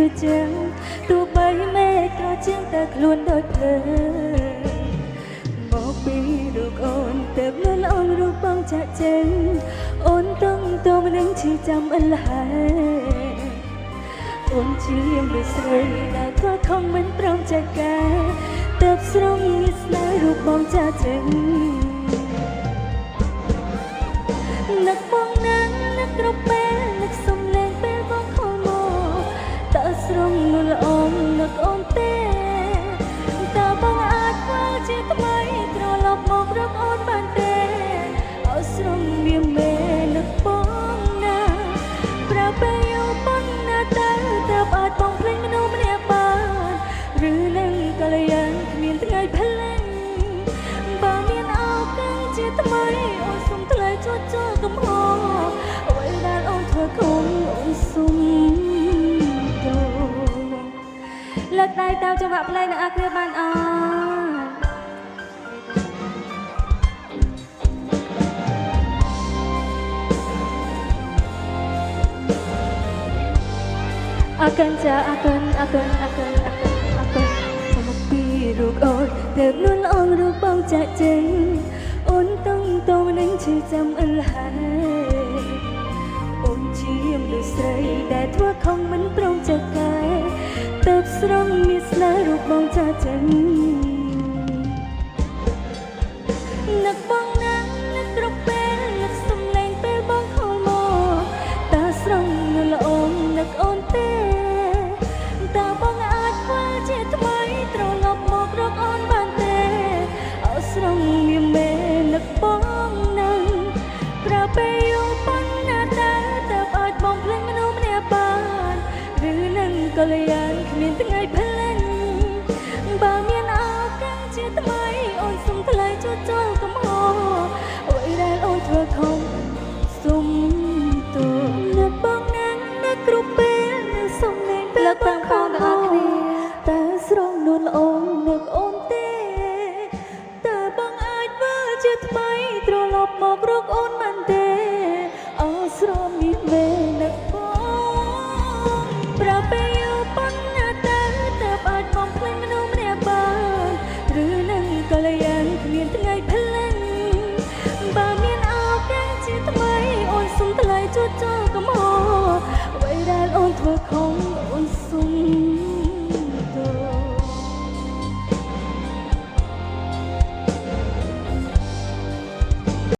ជាជាងទោះបីមេក្រជាងតែខ្លួនដោយភ្លើមកពីរូបអូនតែលឿនអូនរូបបងចាក់ចេញអូនต้องตัวมันនឹងឈឺចាំអលហើយអូនជាមនុស្សស្រីដែលធ្វើខំមិនព្រមចែកកែទៅស្រងនេះស្នេហ៍រូបបងចាក់ចេញនឹកបងណាស់នឹកគ្រប់ពេលនឹកសំឡេងពេលបងខលមកតើស្រងនោះល្អនឹកអូនទេតើបងអាចធ្វើជាថ្មីត្រឡប់មករកអូនបានទេអោស្រងវាមេនឹកបងណាប្រើពេលយូរប៉ុណ្ណាតើអាចបងភ្លេចមនុស្សម្នាក់បានឬនឹងកល្យានគ្មានថ្ងៃភ្លេចបើមានឱកាសជាថ្មីអូនសុំថ្លៃជួចចូលកំហុសអ្វីដែលអូនធ្វើខំអូនសុំទោលើកដៃតាមចង្វាក់ភ្លេងនិងអាគ្រាបានអអាកិនចាអាកិនមកពីរូបអូនតែលួនអងរូបបងចាក់ចេញអូនต้องตัวនឹងឈឺចាំអលហើយអូនជាមនុស្សស្រីដែលធ្វើខំមិនព្រមចែកកែទៅស្រងមានស្នេហ៍រូបបងចាក់ចេញនឹកបងណាស់នឹកគ្រប់ពេលនឹកសំឡេងពេលបងខលមកតើស្រងនោះល្អនឹកអូនទេតើបងអាចធ្វើជាថ្មីត្រឡប់មករកអូនបានទេអោស្រងមានមេនឹកបងណាស់ប្រើពេលយូរប៉ុណ្ណាតើអាចបងភ្លេចមនុស្សម្នាក់បានឬនឹងកល្យានគ្មានថ្ងៃភ្លេចបើមានឱកាសជាថ្មីអូនសុំថ្លៃជួចចូលកំហុសអ្វីដែលអូនធ្វើខំសុំទោសនឹកបងណាស់នឹកគ្រប់ពេលនឹកសំឡេងពេលបងខំទាំងអស់គ្នាតើស្រងនួនអូននឹកអូនទេតើបងអាចធ្វើជាថ្មីត្រឡប់មករកអូន